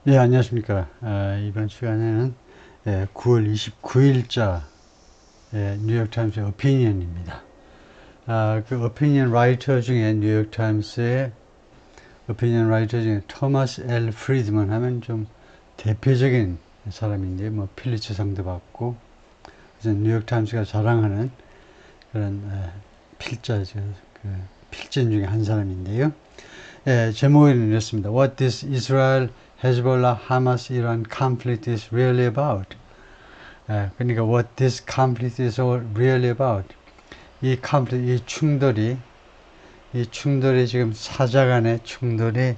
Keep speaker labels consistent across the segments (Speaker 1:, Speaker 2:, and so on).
Speaker 1: 예, 안녕하십니까. 이번 시간에는 9월 29일자 뉴욕타임스 오피니언입니다. 그 오피니언 라이터 중에 뉴욕타임스의 오피니언 라이터 중에 토마스 L. 프리드먼 하면 좀 대표적인 사람인데, 뭐 필리처상도 받고, 그래서 뉴욕타임스가 자랑하는 그런 필자죠. 그 필진 중에 한 사람인데요. 제목은 이렇습니다. What this Israel Hezbollah Hamas Iran conflict is really about. 그러니까 what this conflict is really about. 이 conflict, 이 충돌이 지금 사자 간의 충돌이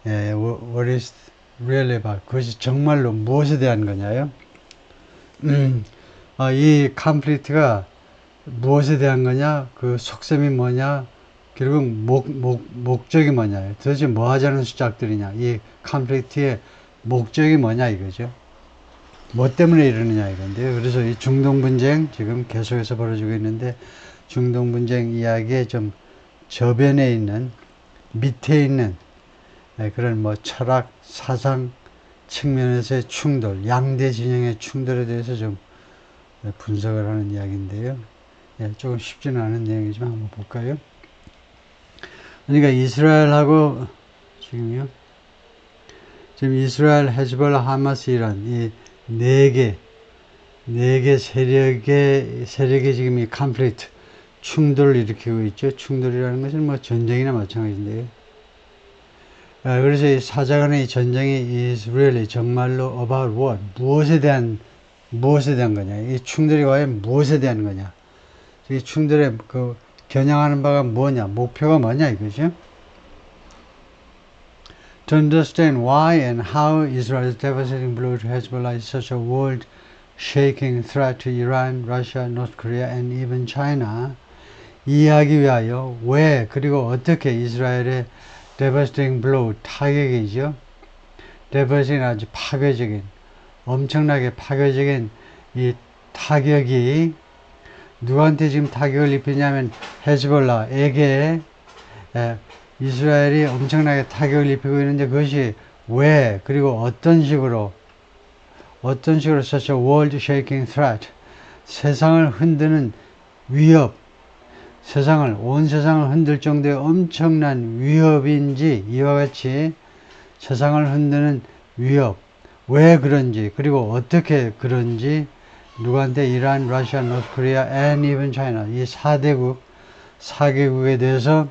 Speaker 1: what is really about. 그것이 정말로 무엇에 대한 거냐요? 이 conflict가 무엇에 대한 거냐? 그 속셈이 뭐냐? 결국 목적이 뭐냐? 도대체 뭐 하자는 수작들이냐? 이 컨플릭트의 목적이 뭐냐 이거죠. 뭐 때문에 이러느냐 이건데요. 그래서 이 중동 분쟁 지금 계속해서 벌어지고 있는데 중동 분쟁 이야기에 좀 저변에 있는 밑에 있는 그런 뭐 철학 사상 측면에서의 충돌, 양대 진영의 충돌에 대해서 좀 분석을 하는 이야기인데요. 조금 쉽지는 않은 내용이지만 한번 볼까요? 그러니까 이스라엘하고 지금 이스라엘, 헤즈볼라, 하마스, 이란 이 네 개 세력의 지금 이 컨플릭트 충돌을 일으키고 있죠. 충돌이라는 것은 뭐 전쟁이나 마찬가지인데요. 그래서 이 사자간의 이 전쟁이 is really 정말로 about what 무엇에 대한 거냐? 이 충돌이 과연 무엇에 대한 거냐? 이 충돌의 그 겨냥하는 바가 뭐냐? 목표가 뭐냐 이거죠? To understand why and how Israel's devastating blow to Hezbollah is such a world-shaking threat to Iran, Russia, North Korea, and even China, 이해하기 위하여 왜 그리고 어떻게 이스라엘의 devastating blow, 타격이죠. devastating 아주 파괴적인, 엄청나게 파괴적인 이 타격이 누구한테 지금 타격을 입히냐면 헤즈볼라에게 이스라엘이 엄청나게 타격을 입히고 있는데 그것이 왜 그리고 어떤 식으로 such a world shaking threat 세상을 흔드는 위협 온 세상을 흔들 정도의 엄청난 위협인지 이와 같이 세상을 흔드는 위협 왜 그런지 그리고 어떻게 그런지 누구한테 이란, 러시아, 노스 코리아, and even China 이 4개국에 대해서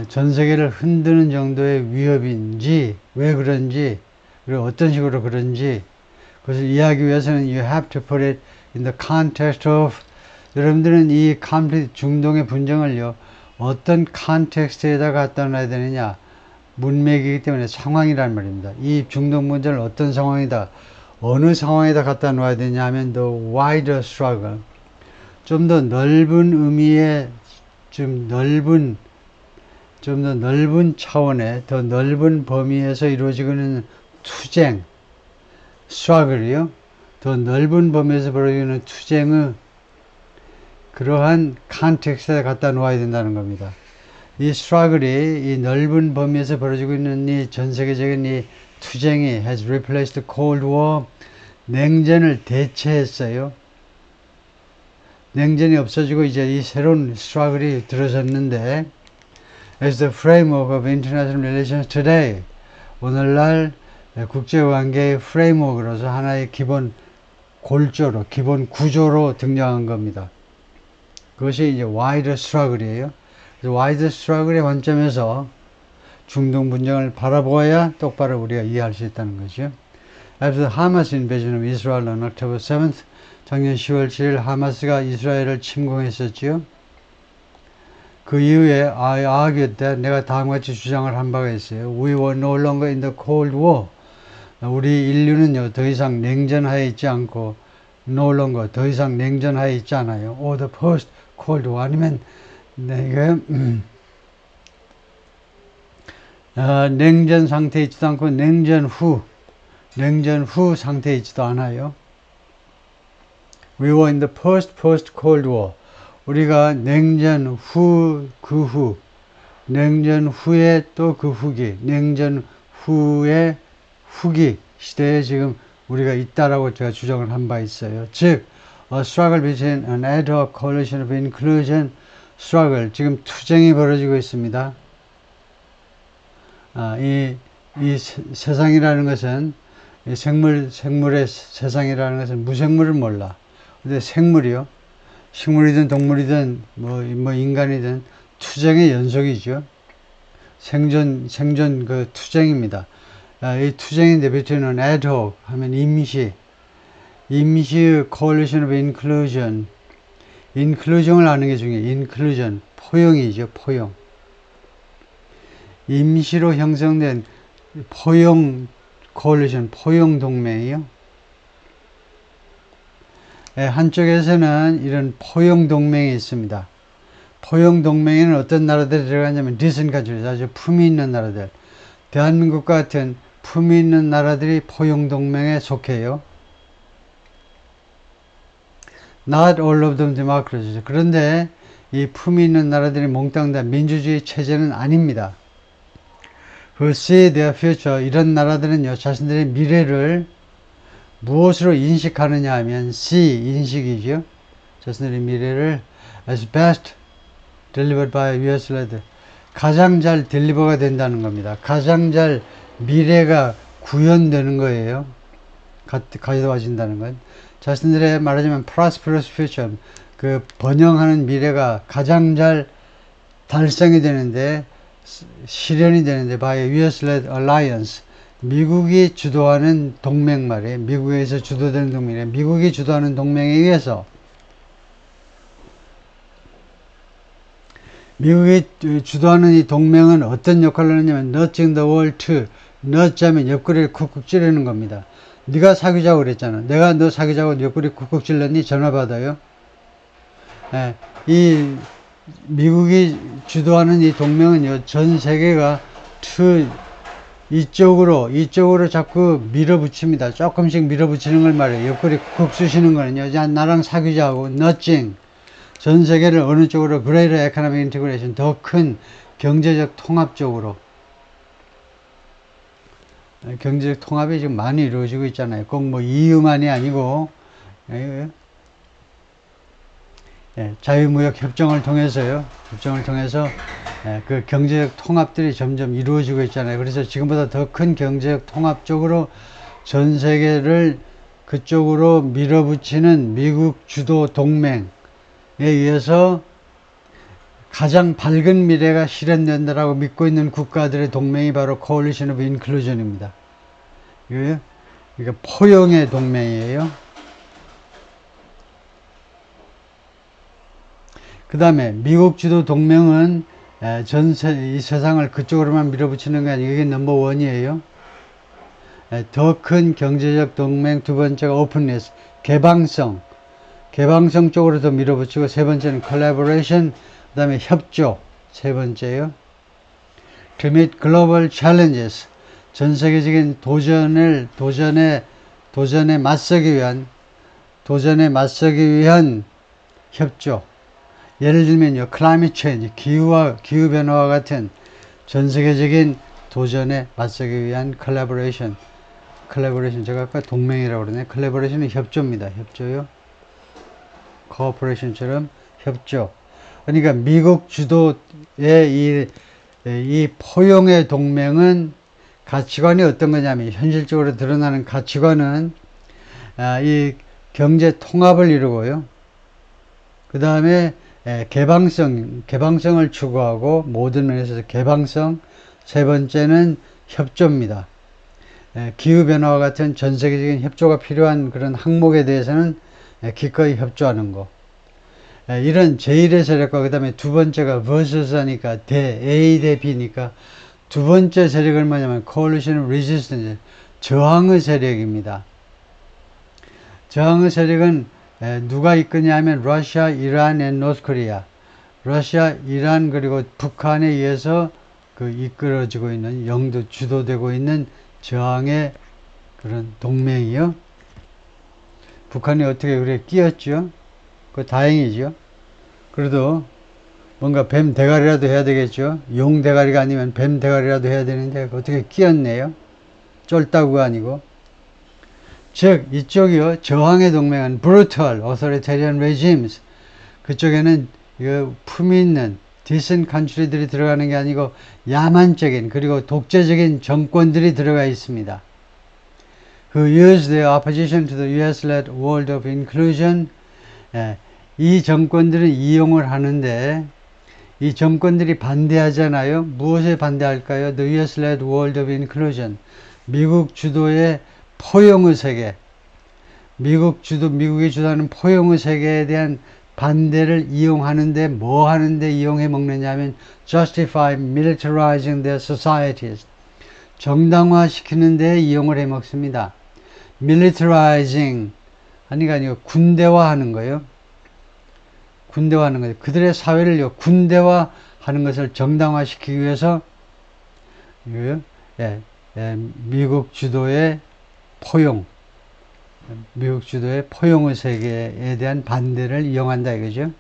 Speaker 1: 전 세계를 흔드는 정도의 위협인지 왜 그런지 그리고 어떤 식으로 그런지 그것을 이해하기 위해서는 you have to put it in the context of 여러분들은 이 conflict 중동의 분쟁을요 어떤 컨텍스트에다 갖다 놔야 되느냐 문맥이기 때문에 상황이란 말입니다. 이 중동 문제를 어떤 상황이다 어느 상황에다 갖다 놓아야 되냐 하면 the wider struggle 좀 더 넓은 의미의 좀 더 넓은 차원의 더 넓은 범위에서 이루어지고 있는 투쟁 struggle이요 더 넓은 범위에서 벌어지는 투쟁의 그러한 컨텍스트에 갖다 놓아야 된다는 겁니다. 이 struggle이 이 넓은 범위에서 벌어지고 있는 이 전 세계적인 이 투쟁이 has replaced the Cold War 냉전을 대체했어요. 냉전이 없어지고 이제 이 새로운 struggle이 들어섰는데 as the framework of international relations today 오늘날 국제관계의 프레임워크로서 하나의 기본 골조로 기본 구조로 등장한 겁니다. 그것이 이제 wider struggle이에요. 그래서 wider struggle의 관점에서 중동 분쟁을 바라보아야 똑바로 우리가 이해할 수 있다는 거죠. After the Hamas invasion of Israel on October 7th, 작년 10월 7일 하마스가 이스라엘을 침공했었지요. 그 이후에 I argued that 내가 다음같이 주장을 한 바가 있어요. We were no longer in the Cold War. 우리 인류는요 더 이상 냉전하에 있지 않고 no longer 더 이상 냉전하에 있지 않아요. or the post Cold War 아니면 내가 냉전 상태에 있지도 않고 냉전 후 상태에 있지도 않아요. We were in the post Cold War. 우리가 냉전 후 그 후 냉전 후에 또 그 후기 냉전 후에 후기 시대에 지금 우리가 있다라고 제가 주장을 한 바 있어요. 즉, a struggle between an ad hoc coalition of inclusion struggle. 지금 투쟁이 벌어지고 있습니다. 이 세상이라는 것은, 이 생물의 세상이라는 것은 무생물을 몰라. 근데 생물이요. 식물이든 동물이든 뭐 인간이든 투쟁의 연속이죠. 생존 그 투쟁입니다. 이 투쟁인데 between an ad hoc 하면 임시 coalition of inclusion. inclusion을 아는 게 중요해요. inclusion 포용이죠. 포용. 임시로 형성된 포용 coalition, 포용 동맹이요. 한쪽에서는 이런 포용 동맹이 있습니다. 포용 동맹에는 어떤 나라들이 들어가냐면 decent countries, 아주 품위 있는 나라들. 대한민국과 같은 품위 있는 나라들이 포용 동맹에 속해요. Not all of them democracies. 그런데 이 품위 있는 나라들이 몽땅 다 민주주의 체제는 아닙니다. who see their future, 이런 나라들은요, 자신들의 미래를 무엇으로 인식하느냐 하면 see, 인식이죠. 자신들의 미래를 as best delivered by US-led, 가장 잘 딜리버가 된다는 겁니다. 가장 잘 미래가 구현되는 거예요. 가져와진다는 건. 자신들의 말하자면 prosperous future, 그 번영하는 미래가 가장 잘 달성이 되는데, 실현이 되는데 by US-led alliance, 미국이 주도하는 동맹 말이에요. 미국에서 주도되는 동맹이에요. 미국이 주도하는 동맹에 의해서 미국이 주도하는 이 동맹은 어떤 역할을 하냐면 nudging the world to, nudge 하면 옆구리를 쿡쿡 찌르는 겁니다. 네가 사귀자고 그랬잖아. 내가 너 사귀자고 옆구리 쿡쿡 찔렀니? 전화 받아요. 이 미국이 주도하는 이 동맹은요, 전 세계가 이쪽으로 자꾸 밀어붙입니다. 조금씩 밀어붙이는 걸 말해요. 옆구리 쿡 쑤시는 거는요, 자, 나랑 사귀자고, nudging. 전 세계를 어느 쪽으로, greater economic integration, 더 큰 경제적 통합 쪽으로. 경제적 통합이 지금 많이 이루어지고 있잖아요. 꼭 뭐 EU만이 아니고, 자유무역 협정을 통해서요. 협정을 통해서 그 경제적 통합들이 점점 이루어지고 있잖아요. 그래서 지금보다 더 큰 경제적 통합 쪽으로 전 세계를 그쪽으로 밀어붙이는 미국 주도 동맹에 의해서 가장 밝은 미래가 실현된다라고 믿고 있는 국가들의 동맹이 바로 Coalition of Inclusion입니다. 이게 포용의 동맹이에요. 그 다음에 미국 주도 동맹은 이 세상을 그쪽으로만 밀어붙이는 게 아니고 이게 넘버원이에요. 더 큰 경제적 동맹, 두 번째가 openness, 개방성 쪽으로 더 밀어붙이고, 세 번째는 collaboration, 그 다음에 협조, 세 번째요. to meet global challenges, 전 세계적인 도전에 맞서기 위한 협조. 예를 들면요, climate change, 기후변화와 같은 전 세계적인 도전에 맞서기 위한 collaboration, 제가 아까 동맹이라고 그러네. collaboration은 협조입니다. 협조요. cooperation처럼 협조. 그러니까 미국 주도의 이 포용의 동맹은 가치관이 어떤 거냐면, 현실적으로 드러나는 가치관은 이 경제 통합을 이루고요. 그 다음에 개방성을 추구하고, 모든 면에서 개방성. 세 번째는 협조입니다. 기후변화와 같은 전 세계적인 협조가 필요한 그런 항목에 대해서는 기꺼이 협조하는 거. 이런 제1의 세력과, 그 다음에 두 번째가 versus 하니까 A 대 B니까, 두 번째 세력은 뭐냐면 coalition resistance, 저항의 세력입니다. 저항의 세력은 누가 이끄냐 하면 러시아, 이란, and North Korea. 러시아, 이란, 그리고 북한에 의해서 이끌어지고 있는, 주도되고 있는 저항의 그런 동맹이요. 북한이 어떻게 그래 끼었죠? 그 다행이죠. 그래도 뭔가 뱀 대가리라도 해야 되겠죠. 용 대가리가 아니면 뱀 대가리라도 해야 되는데 어떻게 끼었네요. 쫄다구가 아니고. 즉 이쪽이요 저항의 동맹은 brutal authoritarian regimes, 그쪽에는 품위 있는 decent country들이 들어가는 게 아니고 야만적인 그리고 독재적인 정권들이 들어가 있습니다. who use their opposition to the US-led world of inclusion. 이 정권들은 이용을 하는데 이 정권들이 반대하잖아요. 무엇에 반대할까요? The US-led world of inclusion. 미국 주도의 포용의 세계. 미국이 주도하는 포용의 세계에 대한 반대를 이용하는데 뭐 하는데 이용해 먹느냐 하면 justify militarizing their societies. 정당화 시키는 데 이용을 해 먹습니다. militarizing 하니까 아니고 군대화하는 거예요. 군대화하는 거예요. 그들의 사회를 군대화하는 것을 정당화시키기 위해서 미국 주도의 미국 주도의 포용의 세계에 대한 반대를 이용한다 이거죠.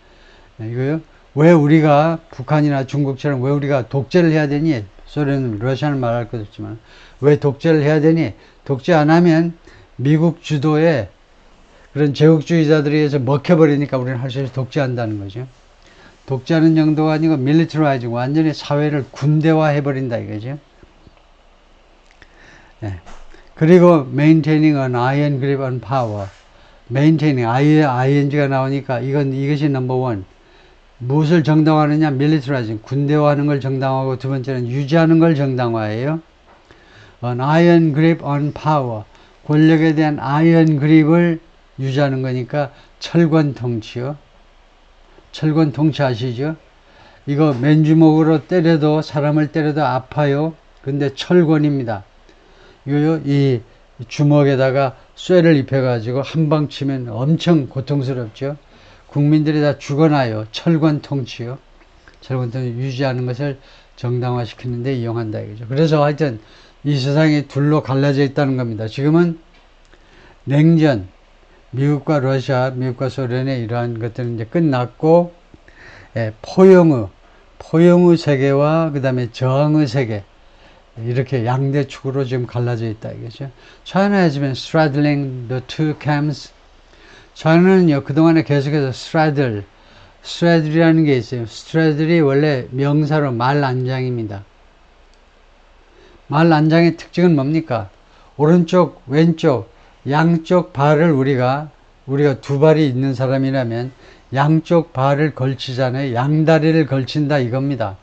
Speaker 1: 이거요. 왜 우리가 북한이나 중국처럼 왜 우리가 독재를 해야 되니? 소련, 러시아는 말할 것 없지만 왜 독재를 해야 되니? 독재 안 하면 미국 주도의 그런 제국주의자들에 의해서 먹혀버리니까 우리는 할 수 있어 독재한다는 거죠. 독재하는 정도가 아니고 밀리터라이징, 완전히 사회를 군대화해버린다 이거죠. 네. 그리고 maintaining an iron grip on power. maintaining, ing가 나오니까 이것이 넘버원. 무엇을 정당화하느냐? militarizing, 군대화하는 걸 정당화하고 두 번째는 유지하는 걸 정당화해요. an iron grip on power. 권력에 대한 iron grip을 유지하는 거니까 철권 통치요. 철권 통치 아시죠? 이거 맨주먹으로 때려도 사람을 때려도 아파요. 근데 철권입니다. 이 주먹에다가 쇠를 입혀가지고 한 방 치면 엄청 고통스럽죠. 국민들이 다 죽어나요. 철권 통치요. 철권 통치 유지하는 것을 정당화시키는 데 이용한다 이거죠. 그래서 하여튼 이 세상이 둘로 갈라져 있다는 겁니다. 지금은 냉전, 미국과 러시아, 미국과 소련의 이러한 것들은 이제 끝났고, 포용의 세계와 그 다음에 저항의 세계, 이렇게 양대축으로 지금 갈라져 있다 이거죠. China has been straddling the two camps. China는요 그동안에 계속해서 straddle이라는 게 있어요. straddle이 원래 명사로 말안장입니다. 말안장의 특징은 뭡니까? 오른쪽, 왼쪽, 양쪽 발을 우리가 두 발이 있는 사람이라면 양쪽 발을 걸치잖아요. 양다리를 걸친다 이겁니다.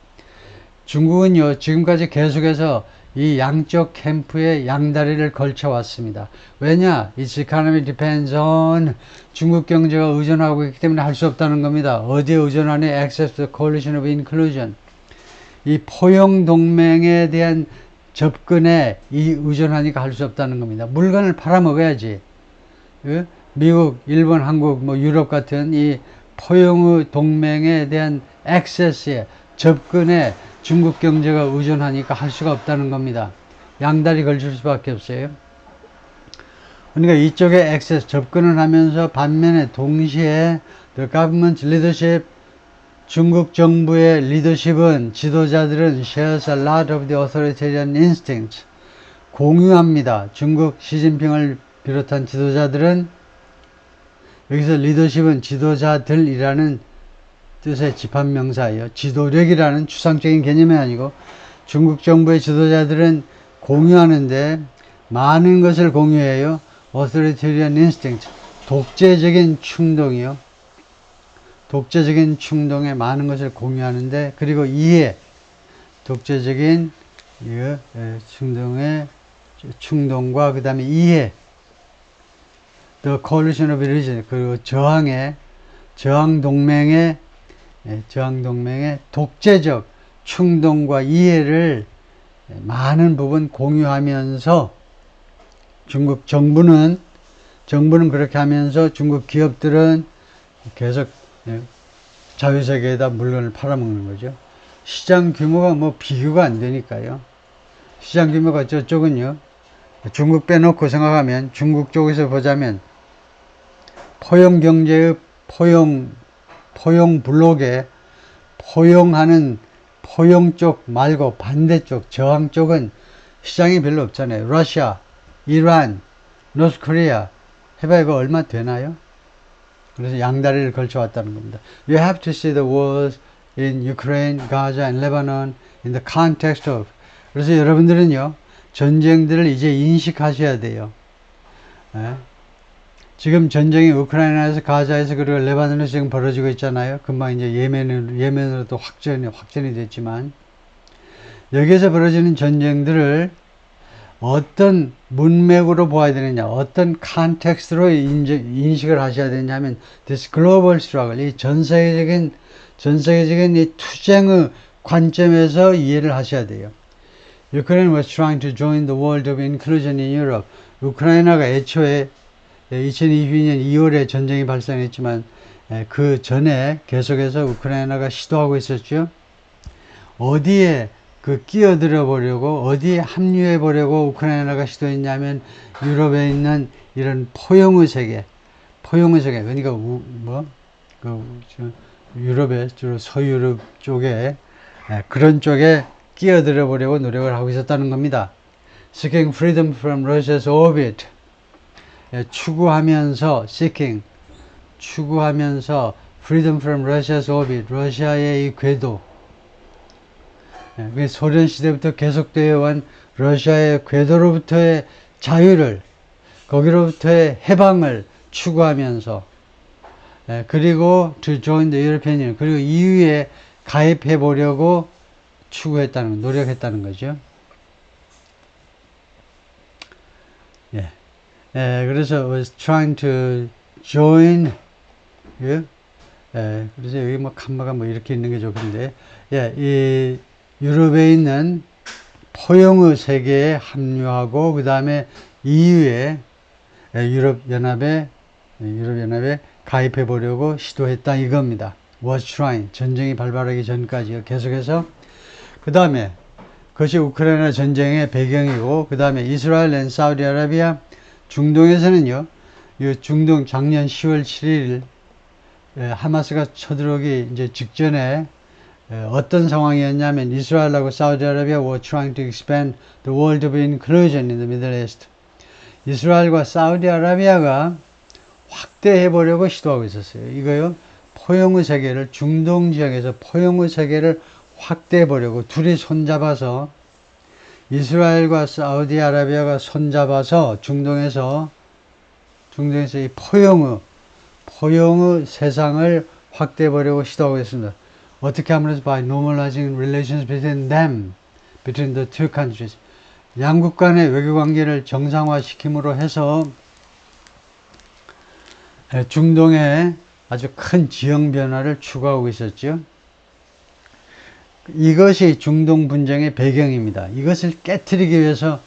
Speaker 1: 중국은요 지금까지 계속해서 이 양쪽 캠프에 양다리를 걸쳐 왔습니다. 왜냐? Its economy depends on, 중국 경제가 의존하고 있기 때문에 할 수 없다는 겁니다. 어디에 의존하니? Access to the coalition of inclusion. 이 포용 동맹에 대한 접근에 의존하니까 할 수 없다는 겁니다. 물건을 팔아먹어야지. 미국, 일본, 한국, 유럽 같은 이 포용의 동맹에 대한 액세스에 접근에 중국 경제가 의존하니까 할 수가 없다는 겁니다. 양다리 걸칠 수밖에 없어요. 그러니까 이쪽에 액세스 접근을 하면서 반면에 동시에 the government leadership, 중국 정부의 리더십은 지도자들은 shares a lot of the authoritarian instincts, 공유합니다. 중국 시진핑을 비롯한 지도자들은 여기서 리더십은 지도자들이라는 뜻의 집합명사예요. 지도력이라는 추상적인 개념이 아니고 중국 정부의 지도자들은 공유하는데 많은 것을 공유해요. authoritarian instinct, 독재적인 충동이요. 독재적인 충동에 많은 것을 공유하는데 그리고 이해, 독재적인 충동과 그 다음에 이해, the coalition of religion, 그리고 저항 동맹의 독재적 충동과 이해를 많은 부분 공유하면서 중국 정부는 그렇게 하면서 중국 기업들은 계속 자유세계에다 물건을 팔아먹는 거죠. 시장 규모가 비교가 안 되니까요. 시장 규모가 저쪽은요. 중국 빼놓고 생각하면 중국 쪽에서 보자면 포용 경제의 포용 블록에 포용 쪽 말고 반대쪽 저항 쪽은 시장이 별로 없잖아요. 러시아, 이란, 노스코리아 해봐야 이거 얼마 되나요? 그래서 양다리를 걸쳐왔다는 겁니다. You have to see the wars in Ukraine, Gaza, and Lebanon in the context of. 그래서 여러분들은요, 전쟁들을 이제 인식하셔야 돼요. 예? 지금 전쟁이 우크라이나에서, 가자에서, 그리고 레바논에서 지금 벌어지고 있잖아요. 금방 이제 예멘으로도 확전이 됐지만, 여기에서 벌어지는 전쟁들을 어떤 문맥으로 보아야 되느냐, 어떤 컨텍스트로 인식을 하셔야 되냐면, this global struggle, 이 전 세계적인 이 투쟁의 관점에서 이해를 하셔야 돼요. Ukraine was trying to join the world of inclusion in Europe. 우크라이나가 애초에 2022년 2월에 전쟁이 발생했지만, 그 전에 계속해서 우크라이나가 시도하고 있었죠. 어디에 끼어들어 보려고, 어디에 합류해 보려고 우크라이나가 시도했냐면, 유럽에 있는 이런 포용의 세계, 그러니까 유럽의 주로 서유럽 쪽에, 그런 쪽에 끼어들어 보려고 노력을 하고 있었다는 겁니다. Seeking freedom from Russia's orbit. 추구하면서 freedom from Russia's orbit, 러시아의 이 궤도. 소련 시대부터 계속되어 온 러시아의 궤도로부터의 자유를, 거기로부터의 해방을 추구하면서, 그리고 to join the European Union, 그리고 EU에 가입해 보려고 노력했다는 거죠. 그래서 was trying to join, 그래서 여기 뭐 칸마가 뭐 이렇게 있는 게 좋은데, 이 유럽에 있는 포용의 세계에 합류하고, 그 다음에 EU에 유럽연합에 가입해 보려고 시도했다 이겁니다. was trying, 전쟁이 발발하기 전까지요. 계속해서. 그 다음에 그것이 우크라이나 전쟁의 배경이고, 그 다음에 이스라엘 앤 사우디아라비아, 중동에서는요, 중동 작년 10월 7일 하마스가 쳐들어오기 이제 직전에 어떤 상황이었냐면, 이스라엘하고 사우디아라비아 were trying to expand the world of inclusion in the Middle East. 이스라엘과 사우디아라비아가 확대해 보려고 시도하고 있었어요. 이거요, 포용의 세계를, 중동 지역에서 포용의 세계를 확대해 보려고 둘이 손잡아서, 이스라엘과 사우디아라비아가 손잡아서 중동에서 이 포용의 세상을 확대해 보려고 시도하고 있습니다. 어떻게 하면서 by normalizing relations between the two countries. 양국 간의 외교 관계를 정상화시킴으로 해서 중동에 아주 큰 지형 변화를 추구하고 있었죠. 이것이 중동 분쟁의 배경입니다. 이것을 깨트리기 위해서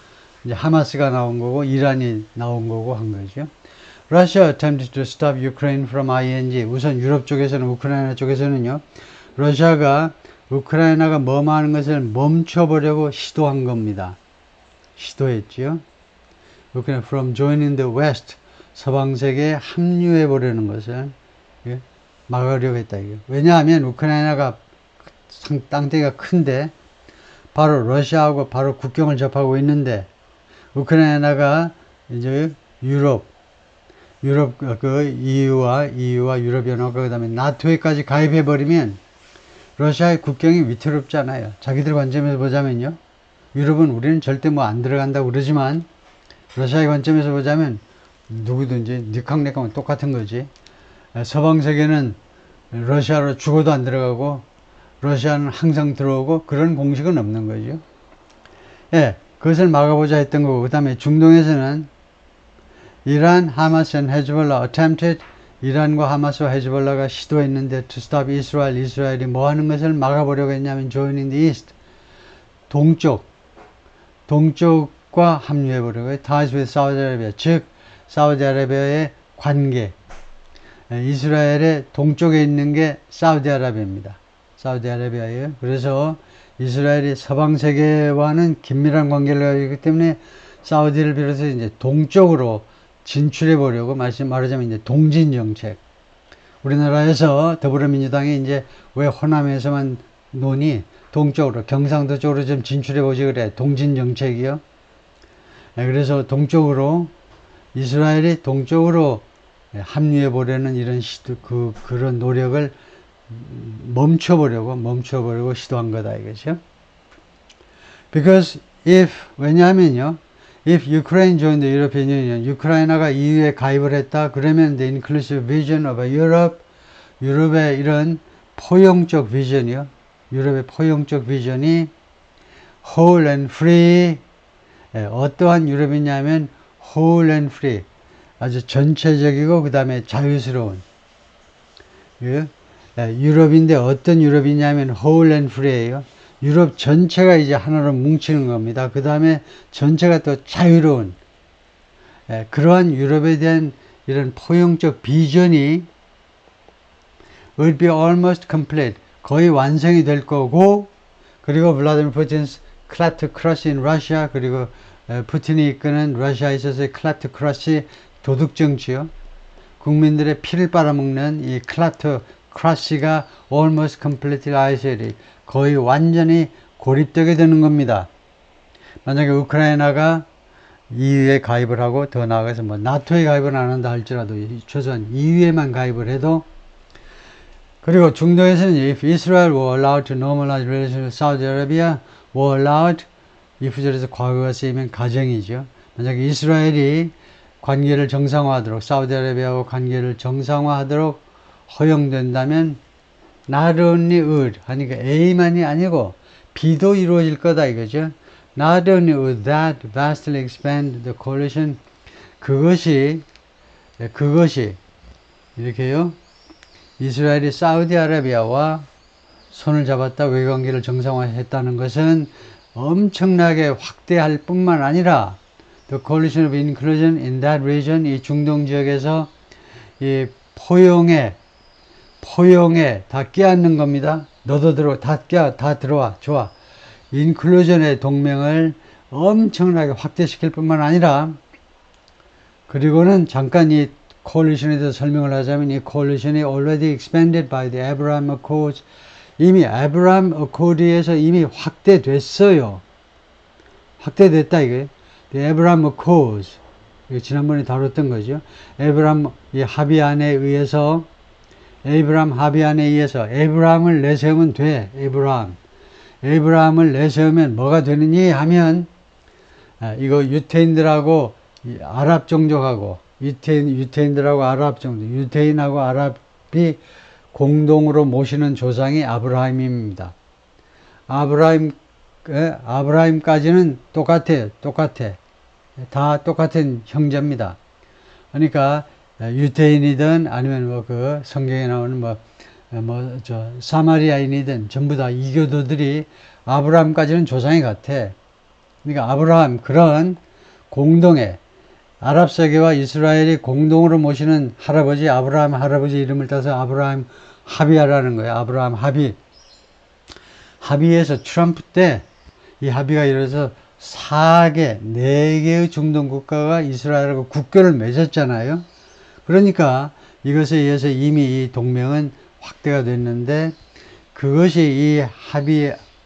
Speaker 1: 이제 하마스가 나온 거고, 이란이 나온 거고 한 거죠. Russia attempted to stop Ukraine from ING. 우선 유럽 쪽에서는, 우크라이나 쪽에서는요, 러시아가 우크라이나가 머무하는 것을 멈춰보려고 시도한 겁니다. 시도했죠. Ukraine from joining the West, 서방 세계에 합류해 보려는 것을 막으려고 했다. 왜냐하면 우크라이나가 땅덩이가 큰데, 바로 러시아하고 바로 국경을 접하고 있는데, 우크라이나가 이제 유럽 EU와 유럽연합과 그다음에 나토에까지 가입해 버리면 러시아의 국경이 위태롭잖아요. 자기들 관점에서 보자면요, 유럽은 우리는 절대 뭐 안 들어간다고 그러지만, 러시아의 관점에서 보자면 누구든지 니캉네캉은 똑같은 거지. 서방 세계는 러시아로 죽어도 안 들어가고, 러시아는 항상 들어오고, 그런 공식은 없는 거죠. 그것을 막아보자 했던 거고, 그 다음에 중동에서는 이란, 하마스 앤 헤즈볼라 attempted, 이란과 하마스와 헤즈볼라가 시도했는데 to stop Israel, 이스라엘이 뭐 하는 것을 막아보려고 했냐면 joining the east, 동쪽과 합류해보려고 해요. ties with Saudi Arabia, 즉 사우디아라비아의 관계, 이스라엘의 동쪽에 있는 게 사우디아라비아입니다. 사우디아라비아예요. 그래서 이스라엘이 서방 세계와는 긴밀한 관계를 가지고 있기 때문에 사우디를 비롯해서 이제 동쪽으로 진출해 보려고, 말하자면 이제 동진 정책. 우리나라에서 더불어민주당이 이제 왜 호남에서만 논이 동쪽으로, 경상도 쪽으로 좀 진출해 보지 그래. 동진 정책이요. 그래서 동쪽으로 이스라엘이 동쪽으로 합류해 보려는 이런 그런 노력을 멈춰보려고 시도한 거다 이거죠. Because 왜냐하면요, if Ukraine joined the European Union, 우크라이나가 EU에 가입을 했다, 그러면 the inclusive vision of Europe, 유럽의 이런 포용적 비전이요, 유럽의 포용적 비전이 whole and free, 어떠한 유럽이냐면 whole and free, 아주 전체적이고 그 다음에 자유스러운 유럽인데 어떤 유럽이냐면 whole and free예요. 유럽 전체가 이제 하나로 뭉치는 겁니다. 그 다음에 전체가 또 자유로운 그러한 유럽에 대한 이런 포용적 비전이 will be almost complete, 거의 완성이 될 거고, 그리고 블라디미르 푸틴's kleptocracy in Russia, 그리고 푸틴이 이끄는 러시아에 있어서의 kleptocracy, 도둑정치요, 국민들의 피를 빨아먹는 이 kleptocracy가 almost completely isolated, 거의 완전히 고립되게 되는 겁니다. 만약에 우크라이나가 EU에 가입을 하고, 더 나아가서 뭐 나토에 가입을 안 한다 할지라도 최소한 EU에만 가입을 해도, 그리고 중동에서는 if Israel were allowed to normalize relations with Saudi Arabia, were allowed, 이 구절에서 과거가 쓰이면 가정이죠. 만약에 이스라엘이 관계를 정상화하도록, 사우디아라비아와 관계를 정상화하도록 허용된다면 not only would 하니까 A만이 아니고 B도 이루어질 거다 이거죠. Not only would that vastly expand the coalition, 그것이 이렇게요, 이스라엘이 사우디아라비아와 손을 잡았다, 외교관계를 정상화했다는 것은 엄청나게 확대할 뿐만 아니라 the coalition of inclusion in that region, 이 중동 지역에서 이 포용에 다 끼얹는 겁니다. 너도 다 들어와, 좋아. 인클루전의 동맹을 엄청나게 확대시킬 뿐만 아니라, 그리고는 잠깐 이 coalition에 대해서 설명을 하자면, 이 coalition이 already expanded by the Abraham Accords, 이미 Abraham Accord에서 이미 확대됐어요. 확대됐다 이거예요. The Abraham Accords, 지난번에 다뤘던 거죠. 에브람 합의안에 의해서, 에브라함을 내세우면 돼. 에브라함을 내세우면 뭐가 되느니 하면, 이거 유태인들하고 아랍 종족하고, 유태인들하고 아랍 종족, 유태인하고 아랍이 공동으로 모시는 조상이 아브라함입니다. 아브라함까지는 똑같아요. 다 똑같은 형제입니다. 그러니까 유태인이든 아니면 그 성경에 나오는 사마리아인이든 전부 다 이교도들이 아브라함까지는 조상이 같아. 그러니까 아브라함, 그런 공동의 아랍 세계와 이스라엘이 공동으로 모시는 할아버지, 아브라함 할아버지 이름을 따서 아브라함 합의하라는 거예요. 아브라함 합의. 합의에서 트럼프 때 이 합의가 이루어져서 4개의 중동 국가가 이스라엘하고 국교를 맺었잖아요. 그러니까 이것에 의해서 이미 이 동맹은 확대가 됐는데, 그것이 이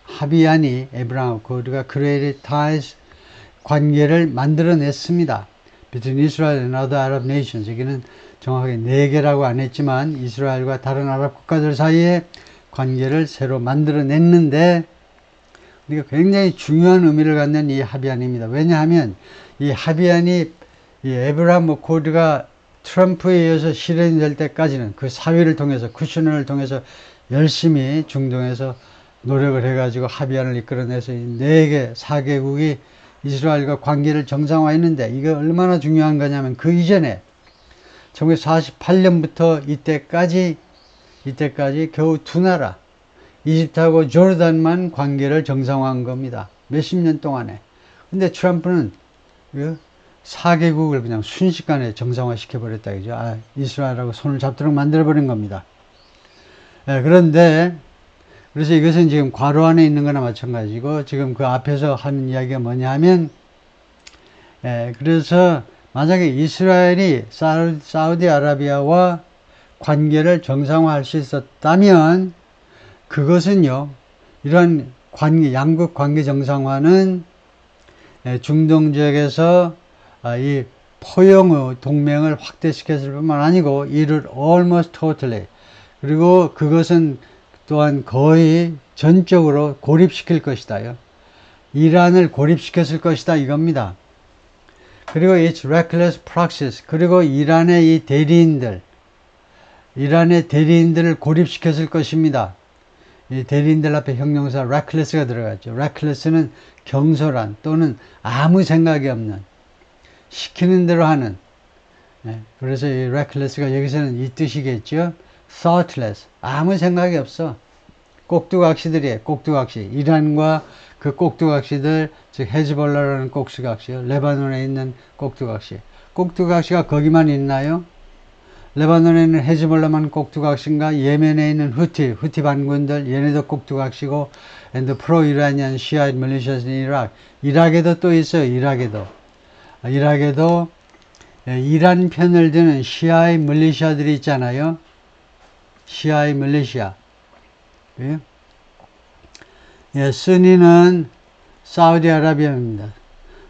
Speaker 1: 합의안이 에브라함 코드가 created ties, 관계를 만들어냈습니다. Between Israel and other Arab nations. 여기는 정확하게 4개라고 안 했지만 이스라엘과 다른 아랍 국가들 사이에 관계를 새로 만들어냈는데, 그러니까 굉장히 중요한 의미를 갖는 이 합의안입니다. 왜냐하면 이 합의안이 이 에브라함 코드가 트럼프에 의해서 실현이 될 때까지는 그 사회를 통해서, 쿠셔너를 통해서 열심히 중동에서 노력을 해가지고 합의안을 이끌어내서 이 4개국이 이스라엘과 관계를 정상화했는데, 이게 얼마나 중요한 거냐면 그 이전에 1948년부터 이때까지 겨우 2나라, 이집트하고 조르단만 관계를 정상화한 겁니다. 몇십 년 동안에. 근데 트럼프는 4개국을 그냥 순식간에 정상화 시켜버렸다. 그죠? 이스라엘하고 손을 잡도록 만들어버린 겁니다. 그런데, 그래서 이것은 지금 괄호 안에 있는 거나 마찬가지고, 지금 그 앞에서 하는 이야기가 뭐냐 하면, 그래서 만약에 이스라엘이 사우디아라비아와 관계를 정상화할 수 있었다면, 그것은요, 이런 양국 관계 정상화는 중동 지역에서 이 포용의 동맹을 확대시켰을 뿐만 아니고 이를 almost totally, 그리고 그것은 또한 거의 전적으로 고립시킬 것이다요. 이란을 고립시켰을 것이다 이겁니다. 그리고 its reckless proxies, 그리고 이란의 이 대리인들을 고립시켰을 것입니다. 이 대리인들 앞에 형용사 reckless가 들어갔죠. reckless는 경솔한 또는 아무 생각이 없는, 시키는 대로 하는. 그래서 이 reckless가 여기서는 이 뜻이겠죠. thoughtless, 아무 생각이 없어. 꼭두각시들이에요. 꼭두각시. 이란과 그 꼭두각시들, 즉 헤즈볼라라는 꼭두각시, 레바논에 있는 꼭두각시. 꼭두각시가 거기만 있나요? 레바논에 있는 헤즈볼라만 꼭두각시인가? 예멘에 있는 후티 반군들, 얘네도 꼭두각시고, and the pro-Iranian Shiite militias in Iraq. 이락에도 또 있어요. 이락에도 이란 편을 드는 시아이 밀리시아들이 있잖아요. 시아이 밀리시아. 스니는 사우디아라비아입니다.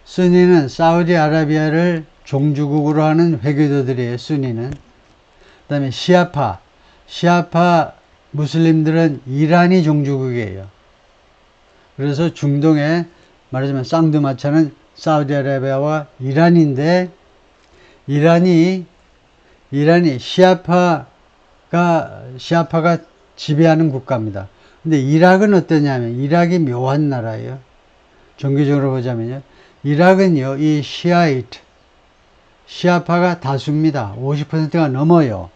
Speaker 1: 스니는 사우디아라비아를 종주국으로 하는 회교도들이에요. 스니는. 그 다음에 시아파 무슬림들은 이란이 종주국이에요. 그래서 중동에 말하자면 쌍두마차는 사우디아라비아와 이란인데, 이란이 시아파가 지배하는 국가입니다. 근데 이락은 어떠냐면, 이락이 묘한 나라예요. 종교적으로 보자면요. 이락은요, 이 시아파가 다수입니다. 50%가 넘어요.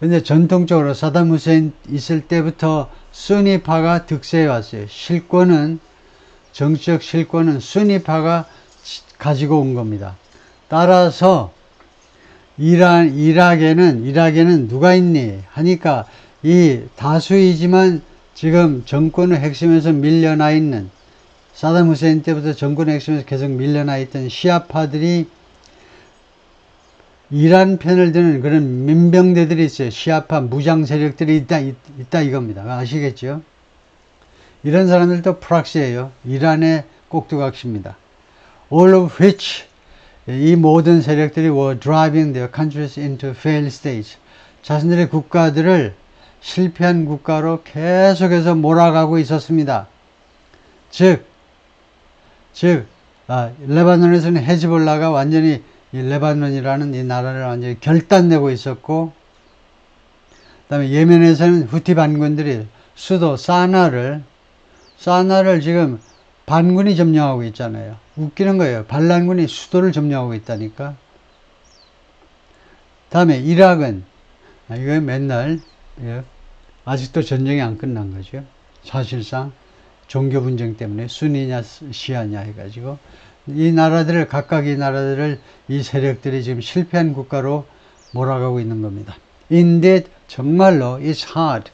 Speaker 1: 근데 전통적으로 사담 후세인 있을 때부터 수니파가 득세해 왔어요. 정치적 실권은 수니파가 가지고 온 겁니다. 따라서 이락에는 누가 있니 하니까 이 다수이지만 지금 정권의 핵심에서 밀려나 있는, 사담 후세인 때부터 정권의 핵심에서 계속 밀려나 있던 시아파들이 이란 편을 드는 그런 민병대들이 있어요. 시아파 무장 세력들이 있다 이겁니다. 아시겠죠? 이런 사람들도 프락시예요. 이란의 꼭두각시입니다. All of which, 이 모든 세력들이 were driving their countries into failed states. 자신들의 국가들을 실패한 국가로 계속해서 몰아가고 있었습니다. 레바논에서는 헤즈볼라가 완전히 이 레바논이라는 이 나라를 완전히 결단내고 있었고, 그 다음에 예멘에서는 후티 반군들이 수도 사나를 지금 반군이 점령하고 있잖아요. 웃기는 거예요. 반란군이 수도를 점령하고 있다니까. 다음에 이락은, 이거 맨날, 아직도 전쟁이 안 끝난 거죠. 사실상 종교 분쟁 때문에 순위냐 시아냐 해가지고 각각 이 나라들을 이 세력들이 지금 실패한 국가로 몰아가고 있는 겁니다. Indeed, 정말로 it's hard.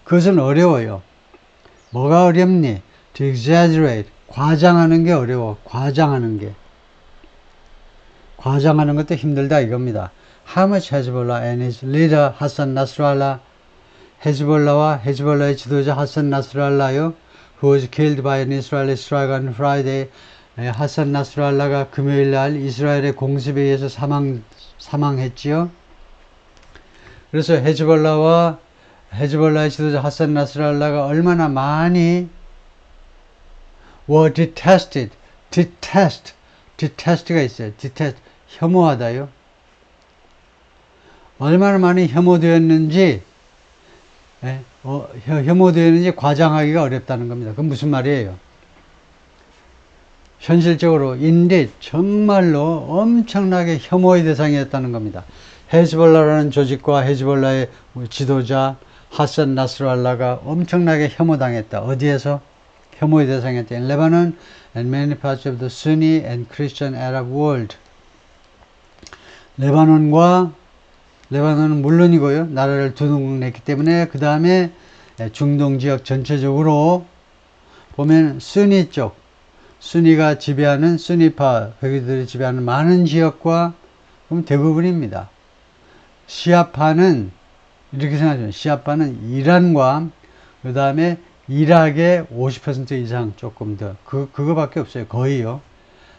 Speaker 1: 그것은 어려워요. 뭐가 어렵니? To exaggerate. 과장하는 게 어려워. 과장하는 것도 힘들다 이겁니다. How much Hezbollah and its leader Hassan Nasrallah, 헤즈볼라의 지도자 하산 나스랄라요, who was killed by an Israeli strike on Friday. 하산 나스랄라가 금요일 날 이스라엘의 공습에 의해서 사망했지요. 그래서 헤즈볼라의 지도자 하산 나스랄라가 얼마나 많이 were detest가 있어요. 혐오하다요. 얼마나 많이 혐오되었는지 과장하기가 어렵다는 겁니다. 그건 무슨 말이에요? 현실적으로 인디 정말로 엄청나게 혐오의 대상이었다는 겁니다. 헤즈볼라라는 조직과 헤즈볼라의 지도자 하산 나스랄라가 엄청나게 혐오당했다. 어디에서? 혐오의 대상이었다. In Lebanon and many parts of the Sunni and Christian Arab world. 레바논은 물론이고요. 나라를 두둥냈기 때문에 그 다음에 중동 지역 전체적으로 보면 순위가 지배하는 순위파 회교들이 지배하는 많은 지역과 그럼 대부분입니다. 시아파는 이렇게 생각하시면 시아파는 이란과 그 다음에 이락의 50% 이상 조금 더 그거밖에 없어요. 거의요.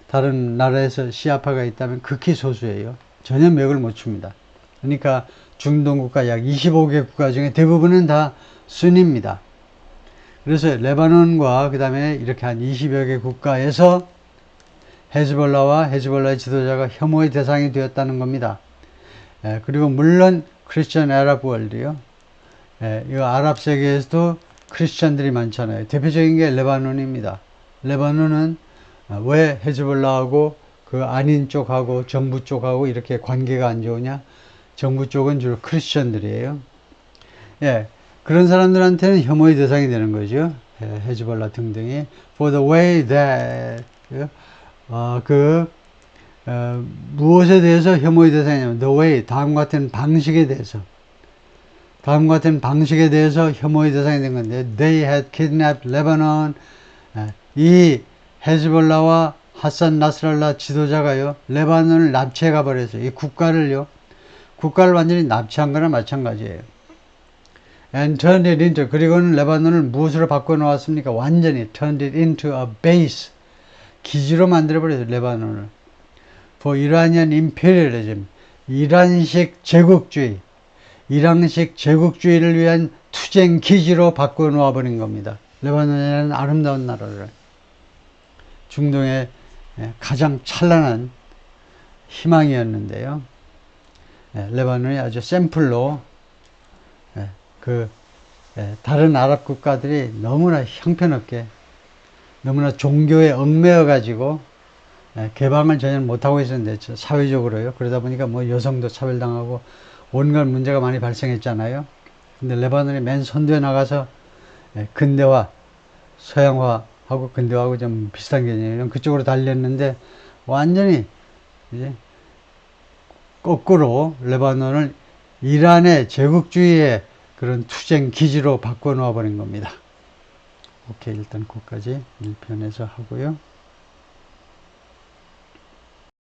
Speaker 1: 다른 나라에서 시아파가 있다면 극히 소수예요. 전혀 맥을 못 춥니다. 그러니까 중동 국가 약 25개 국가 중에 대부분은 다 순입니다. 그래서 레바논과 그 다음에 이렇게 한 20여 개 국가에서 헤즈볼라와 헤즈볼라의 지도자가 혐오의 대상이 되었다는 겁니다. 그리고 물론 크리스천 아랍 월드요. 이 아랍 세계에서도 크리스천들이 많잖아요. 대표적인 게 레바논입니다. 레바논은 왜 헤즈볼라하고 그 아닌 쪽하고 정부 쪽하고 이렇게 관계가 안 좋으냐? 정부 쪽은 주로 크리스천들이에요. 그런 사람들한테는 혐오의 대상이 되는 거죠. 헤즈볼라 등등이. For the way that, 무엇에 대해서 혐오의 대상이냐면, the way, 다음과 같은 방식에 대해서. 다음과 같은 방식에 대해서 혐오의 대상이 된 건데, they had kidnapped Lebanon. 이 헤즈볼라와 하산 나스랄라 지도자가요, 레바논을 납치해 가버렸어요. 이 국가를 완전히 납치한 거나 마찬가지예요. And turned it into, 그리고는 레바논을 무엇으로 바꿔놓았습니까? 완전히 turned it into a base, 기지로 만들어버렸어요, 레바논을. For Iranian imperialism, 이란식 제국주의, 이란식 제국주의를 위한 투쟁 기지로 바꿔놓아버린 겁니다. 레바논이라는 아름다운 나라를. 중동의 가장 찬란한 희망이었는데요. 레바논이 아주 샘플로 다른 아랍 국가들이 너무나 형편없게, 너무나 종교에 얽매여 가지고 개방을 전혀 못하고 있었는데, 사회적으로요. 그러다 보니까 뭐 여성도 차별당하고 온갖 문제가 많이 발생했잖아요. 근데 레바논이 맨 선두에 나가서 근대화, 서양화하고 근대화하고 좀 비슷한 개념이에요. 그쪽으로 달렸는데 완전히 이제 거꾸로 레바논을 이란의 제국주의의 그런 투쟁 기지로 바꿔 놓아 버린 겁니다. 오케이, 일단 거기까지 1편에서 하고요.